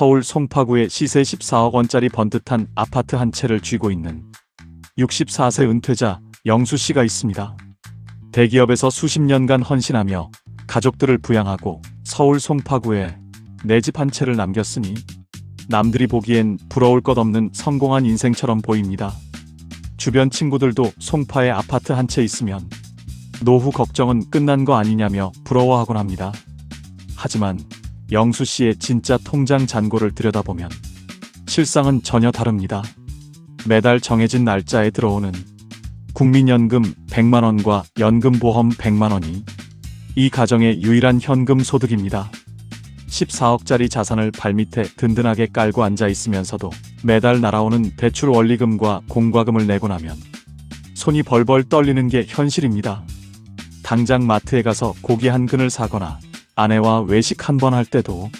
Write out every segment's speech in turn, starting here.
서울 송파구에 시세 14억 원짜리 번듯한 아파트 한 채를 쥐고 있는 64세 은퇴자 영수 씨가 있습니다. 대기업에서 수십 년간 헌신하며 가족들을 부양하고 서울 송파구에 내 집 한 채를 남겼으니 남들이 보기엔 부러울 것 없는 성공한 인생처럼 보입니다. 주변 친구들도 송파에 아파트 한 채 있으면 노후 걱정은 끝난 거 아니냐며 부러워하곤 합니다. 하지만 영수 씨의 진짜 통장 잔고를 들여다보면 실상은 전혀 다릅니다. 매달 정해진 날짜에 들어오는 국민연금 100만 원과 연금보험 100만 원이 이 가정의 유일한 현금 소득입니다. 14억짜리 자산을 발밑에 든든하게 깔고 앉아 있으면서도 매달 날아오는 대출 원리금과 공과금을 내고 나면 손이 벌벌 떨리는 게 현실입니다. 당장 마트에 가서 고기 한 근을 사거나 아내와 외식 한 번 할 때도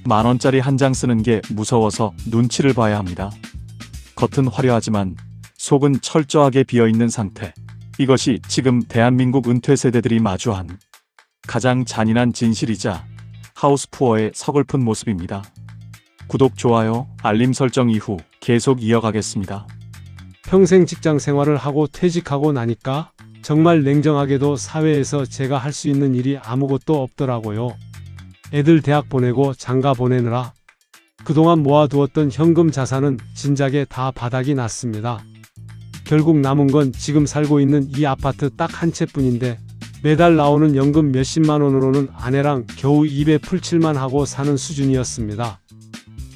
10,000원짜리 한 장 쓰는 게 무서워서 눈치를 봐야 합니다. 겉은 화려하지만 속은 철저하게 비어있는 상태. 이것이 지금 대한민국 은퇴 세대들이 마주한 가장 잔인한 진실이자 하우스푸어의 서글픈 모습입니다. 구독, 좋아요, 알림 설정 이후 계속 이어가겠습니다. 평생 직장 생활을 하고 퇴직하고 나니까 정말 냉정하게도 사회에서 제가 할 수 있는 일이 아무것도 없더라고요. 애들 대학 보내고 장가 보내느라 그동안 모아두었던 현금 자산은 진작에 다 바닥이 났습니다. 결국 남은 건 지금 살고 있는 이 아파트 딱 한 채뿐인데 매달 나오는 연금 몇십만 원으로는 아내랑 겨우 입에 풀칠만 하고 사는 수준이었습니다.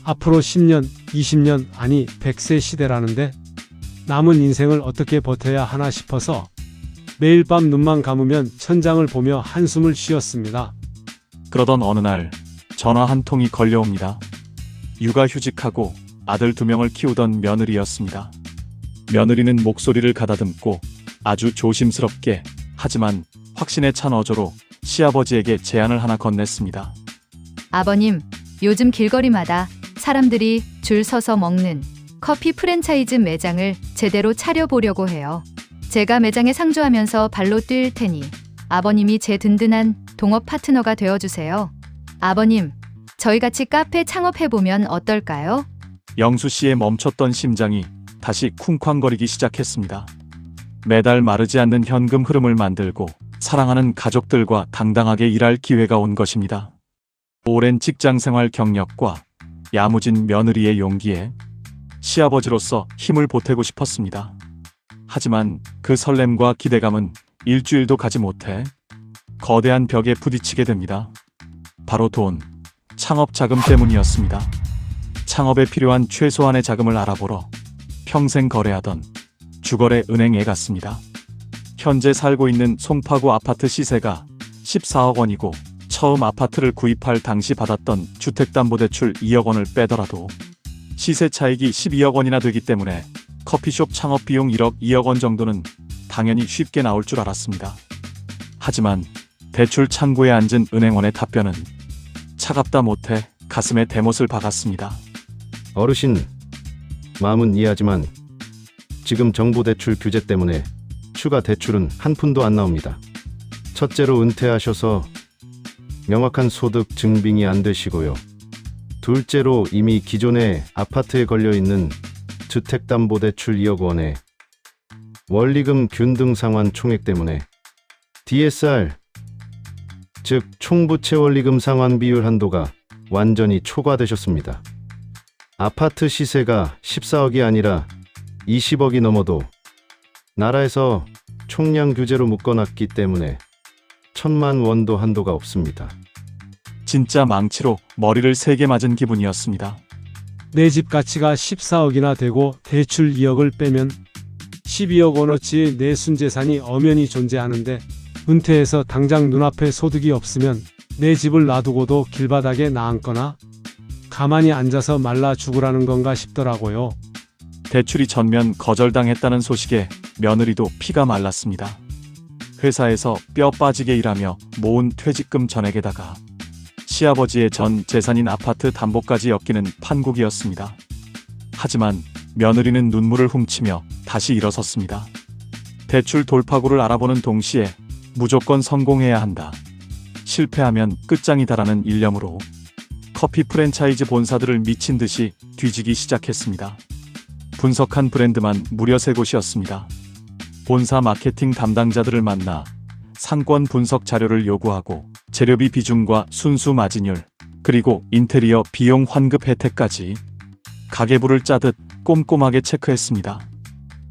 앞으로 10년, 20년, 아니 100세 시대라는데 남은 인생을 어떻게 버텨야 하나 싶어서 매일 밤 눈만 감으면 천장을 보며 한숨을 쉬었습니다. 그러던 어느 날 전화 한 통이 걸려옵니다. 육아휴직하고 아들 2명을 키우던 며느리였습니다. 며느리는 목소리를 가다듬고 아주 조심스럽게 하지만 확신에 찬 어조로 시아버지에게 제안을 하나 건넸습니다. 아버님, 요즘 길거리마다 사람들이 줄 서서 먹는 커피 프랜차이즈 매장을 제대로 차려보려고 해요. 제가 매장에 상주하면서 발로 뛸 테니 아버님이 제 든든한 동업 파트너가 되어주세요. 아버님, 저희 같이 카페 창업해보면 어떨까요? 영수 씨의 멈췄던 심장이 다시 쿵쾅거리기 시작했습니다. 매달 마르지 않는 현금 흐름을 만들고 사랑하는 가족들과 당당하게 일할 기회가 온 것입니다. 오랜 직장생활 경력과 야무진 며느리의 용기에 시아버지로서 힘을 보태고 싶었습니다. 하지만 그 설렘과 기대감은 일주일도 가지 못해 거대한 벽에 부딪히게 됩니다. 바로 돈, 창업 자금 때문이었습니다. 창업에 필요한 최소한의 자금을 알아보러 평생 거래하던 주거래 은행에 갔습니다. 현재 살고 있는 송파구 아파트 시세가 14억 원이고 처음 아파트를 구입할 당시 받았던 주택담보대출 2억 원을 빼더라도 시세 차익이 12억 원이나 되기 때문에 커피숍 창업 비용 1억, 2억 원 정도는 당연히 쉽게 나올 줄 알았습니다. 하지만 대출 창구에 앉은 은행원의 답변은 차갑다 못해 가슴에 대못을 박았습니다. 어르신, 마음은 이해하지만 지금 정부 대출 규제 때문에 추가 대출은 한 푼도 안 나옵니다. 첫째로 은퇴하셔서 명확한 소득 증빙이 안 되시고요. 둘째로 이미 기존에 아파트에 걸려있는 주택담보대출 2억 원에 원리금 균등 상환 총액 때문에 DSR, 즉 총부채 원리금 상환 비율 한도가 완전히 초과되셨습니다. 아파트 시세가 14억이 아니라 20억이 넘어도 나라에서 총량 규제로 묶어놨기 때문에 1,000만 원도 한도가 없습니다. 진짜 망치로 머리를 3개 맞은 기분이었습니다. 내 집 가치가 14억이나 되고 대출 2억을 빼면 12억 원어치의 내 순재산이 엄연히 존재하는데 은퇴해서 당장 눈앞에 소득이 없으면 내 집을 놔두고도 길바닥에 나앉거나 가만히 앉아서 말라 죽으라는 건가 싶더라고요. 대출이 전면 거절당했다는 소식에 며느리도 피가 말랐습니다. 회사에서 뼈 빠지게 일하며 모은 퇴직금 전액에다가 시아버지의 전 재산인 아파트 담보까지 엮이는 판국이었습니다. 하지만 며느리는 눈물을 훔치며 다시 일어섰습니다. 대출 돌파구를 알아보는 동시에 무조건 성공해야 한다. 실패하면 끝장이다라는 일념으로 커피 프랜차이즈 본사들을 미친 듯이 뒤지기 시작했습니다. 분석한 브랜드만 무려 3곳이었습니다. 본사 마케팅 담당자들을 만나 상권 분석 자료를 요구하고 재료비 비중과 순수 마진율, 그리고 인테리어 비용 환급 혜택까지 가계부를 짜듯 꼼꼼하게 체크했습니다.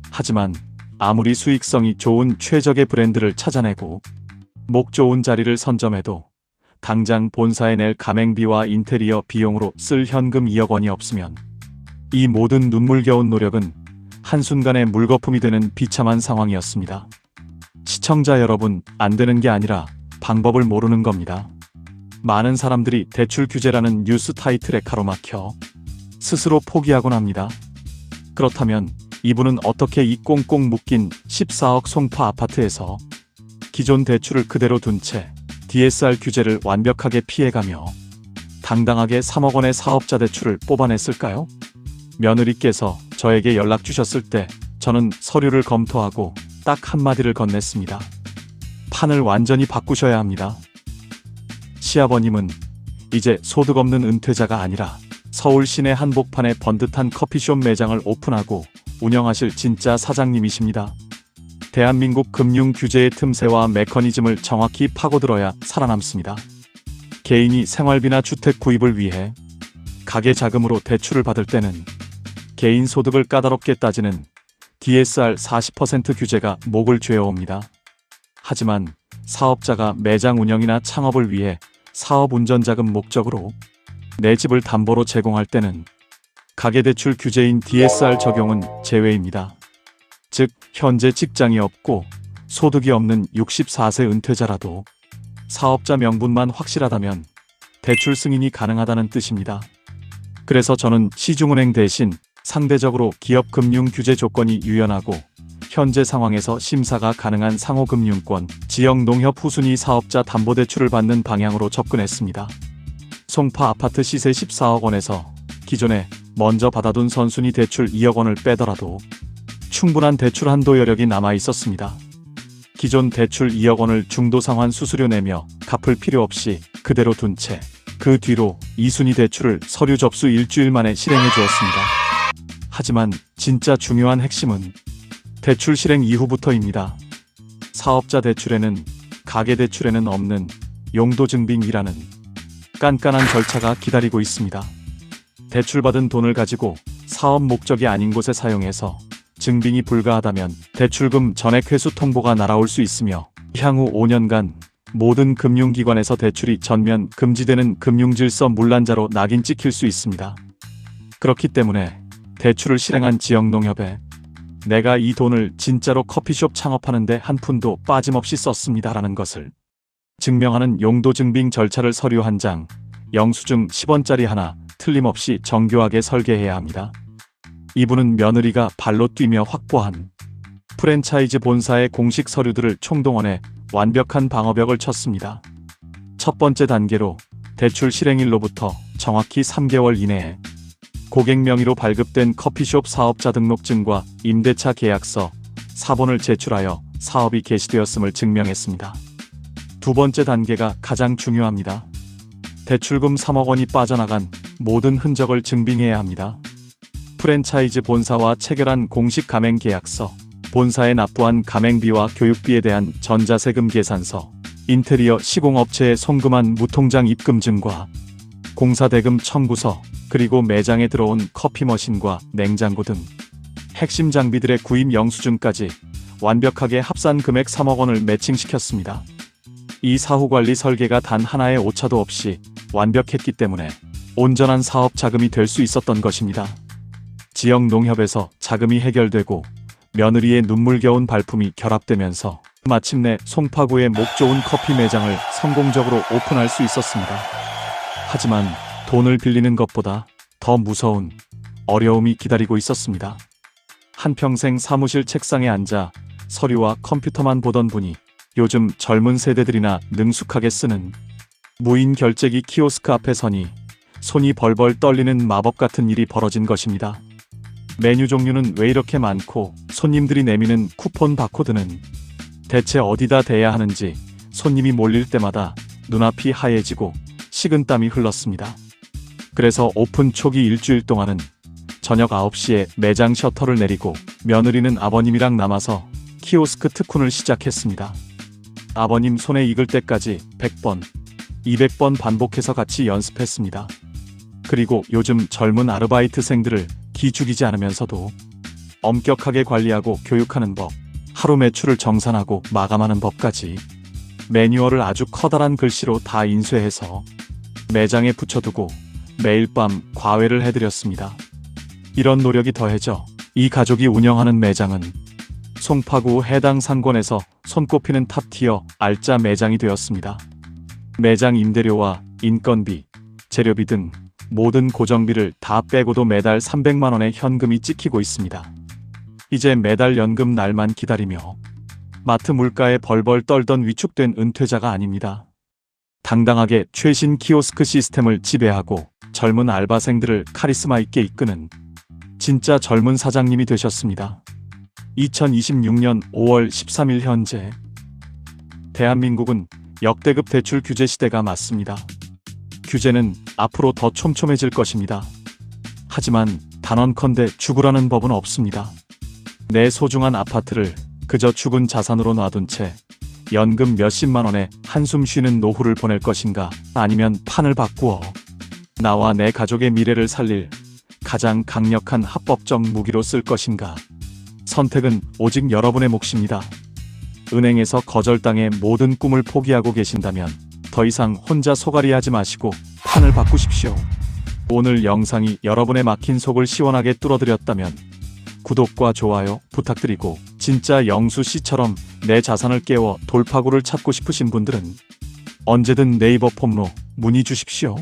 하지만 아무리 수익성이 좋은 최적의 브랜드를 찾아내고 목 좋은 자리를 선점해도 당장 본사에 낼 가맹비와 인테리어 비용으로 쓸 현금 2억 원이 없으면 이 모든 눈물겨운 노력은 한순간에 물거품이 되는 비참한 상황이었습니다. 시청자 여러분, 안 되는 게 아니라 방법을 모르는 겁니다. 많은 사람들이 대출 규제라는 뉴스 타이틀에 가로막혀 스스로 포기하곤 합니다. 그렇다면 이분은 어떻게 이 꽁꽁 묶인 14억 송파 아파트에서 기존 대출을 그대로 둔 채 DSR 규제를 완벽하게 피해가며 당당하게 3억 원의 사업자 대출을 뽑아냈을까요? 며느리께서 저에게 연락 주셨을 때 저는 서류를 검토하고 딱 한마디를 건넸습니다. 판을 완전히 바꾸셔야 합니다. 시아버님은 이제 소득 없는 은퇴자가 아니라 서울 시내 한복판에 번듯한 커피숍 매장을 오픈하고 운영하실 진짜 사장님이십니다. 대한민국 금융 규제의 틈새와 메커니즘을 정확히 파고들어야 살아남습니다. 개인이 생활비나 주택 구입을 위해 가계 자금으로 대출을 받을 때는 개인 소득을 까다롭게 따지는 DSR 40% 규제가 목을 죄어옵니다. 하지만 사업자가 매장 운영이나 창업을 위해 사업 운전자금 목적으로 내 집을 담보로 제공할 때는 가계대출 규제인 DSR 적용은 제외입니다. 즉, 현재 직장이 없고 소득이 없는 64세 은퇴자라도 사업자 명분만 확실하다면 대출 승인이 가능하다는 뜻입니다. 그래서 저는 시중은행 대신 상대적으로 기업 금융 규제 조건이 유연하고 현재 상황에서 심사가 가능한 상호금융권, 지역농협 후순위 사업자 담보대출을 받는 방향으로 접근했습니다. 송파 아파트 시세 14억 원에서 기존에 먼저 받아둔 선순위 대출 2억 원을 빼더라도 충분한 대출 한도 여력이 남아 있었습니다. 기존 대출 2억 원을 중도상환 수수료 내며 갚을 필요 없이 그대로 둔 채 그 뒤로 2순위 대출을 서류 접수 일주일 만에 실행해 주었습니다. 하지만 진짜 중요한 핵심은 대출 실행 이후부터입니다. 사업자 대출에는 가계대출에는 없는 용도증빙이라는 깐깐한 절차가 기다리고 있습니다. 대출받은 돈을 가지고 사업 목적이 아닌 곳에 사용해서 증빙이 불가하다면 대출금 전액 회수 통보가 날아올 수 있으며 향후 5년간 모든 금융기관에서 대출이 전면 금지되는 금융질서 문란자로 낙인 찍힐 수 있습니다. 그렇기 때문에 대출을 실행한 지역농협에 내가 이 돈을 진짜로 커피숍 창업하는데 한 푼도 빠짐없이 썼습니다라는 것을 증명하는 용도증빙 절차를 서류 한 장, 영수증 10원짜리 하나 틀림없이 정교하게 설계해야 합니다. 이분은 며느리가 발로 뛰며 확보한 프랜차이즈 본사의 공식 서류들을 총동원해 완벽한 방어벽을 쳤습니다. 첫 번째 단계로 대출 실행일로부터 정확히 3개월 이내에 고객 명의로 발급된 커피숍 사업자 등록증과 임대차 계약서, 사본을 제출하여 사업이 개시되었음을 증명했습니다. 두 번째 단계가 가장 중요합니다. 대출금 3억 원이 빠져나간 모든 흔적을 증빙해야 합니다. 프랜차이즈 본사와 체결한 공식 가맹 계약서, 본사에 납부한 가맹비와 교육비에 대한 전자세금 계산서, 인테리어 시공업체에 송금한 무통장 입금증과 공사대금 청구서, 그리고 매장에 들어온 커피머신과 냉장고 등 핵심 장비들의 구입 영수증까지 완벽하게 합산 금액 3억 원을 매칭시켰습니다. 이 사후관리 설계가 단 하나의 오차도 없이 완벽했기 때문에 온전한 사업 자금이 될 수 있었던 것입니다. 지역 농협에서 자금이 해결되고 며느리의 눈물겨운 발품이 결합되면서 마침내 송파구의 목 좋은 커피 매장을 성공적으로 오픈할 수 있었습니다. 하지만 돈을 빌리는 것보다 더 무서운 어려움이 기다리고 있었습니다. 한평생 사무실 책상에 앉아 서류와 컴퓨터만 보던 분이 요즘 젊은 세대들이나 능숙하게 쓰는 무인 결제기 키오스크 앞에 서니 손이 벌벌 떨리는 마법 같은 일이 벌어진 것입니다. 메뉴 종류는 왜 이렇게 많고 손님들이 내미는 쿠폰 바코드는 대체 어디다 대야 하는지 손님이 몰릴 때마다 눈앞이 하얘지고 식은땀이 흘렀습니다. 그래서 오픈 초기 일주일 동안은 저녁 9시에 매장 셔터를 내리고 며느리는 아버님이랑 남아서 키오스크 특훈을 시작했습니다. 아버님 손에 익을 때까지 100번, 200번 반복해서 같이 연습했습니다. 그리고 요즘 젊은 아르바이트생들을 기죽이지 않으면서도 엄격하게 관리하고 교육하는 법, 하루 매출을 정산하고 마감하는 법까지 매뉴얼을 아주 커다란 글씨로 다 인쇄해서 매장에 붙여두고 매일 밤 과외를 해드렸습니다. 이런 노력이 더해져 이 가족이 운영하는 매장은 송파구 해당 상권에서 손꼽히는 탑티어 알짜 매장이 되었습니다. 매장 임대료와 인건비, 재료비 등 모든 고정비를 다 빼고도 매달 300만 원의 현금이 찍히고 있습니다. 이제 매달 연금 날만 기다리며 마트 물가에 벌벌 떨던 위축된 은퇴자가 아닙니다. 당당하게 최신 키오스크 시스템을 지배하고 젊은 알바생들을 카리스마 있게 이끄는 진짜 젊은 사장님이 되셨습니다. 2026년 5월 13일 현재 대한민국은 역대급 대출 규제 시대가 맞습니다. 규제는 앞으로 더 촘촘해질 것입니다. 하지만 단언컨대 죽으라는 법은 없습니다. 내 소중한 아파트를 그저 죽은 자산으로 놔둔 채 연금 몇십만 원에 한숨 쉬는 노후를 보낼 것인가, 아니면 판을 바꾸어 나와 내 가족의 미래를 살릴 가장 강력한 합법적 무기로 쓸 것인가. 선택은 오직 여러분의 몫입니다. 은행에서 거절당해 모든 꿈을 포기하고 계신다면 더 이상 혼자 소갈이하지 마시고 판을 바꾸십시오. 오늘 영상이 여러분의 막힌 속을 시원하게 뚫어드렸다면 구독과 좋아요 부탁드리고, 진짜 영수 씨처럼 내 자산을 깨워 돌파구를 찾고 싶으신 분들은 언제든 네이버 폼로 문의 주십시오.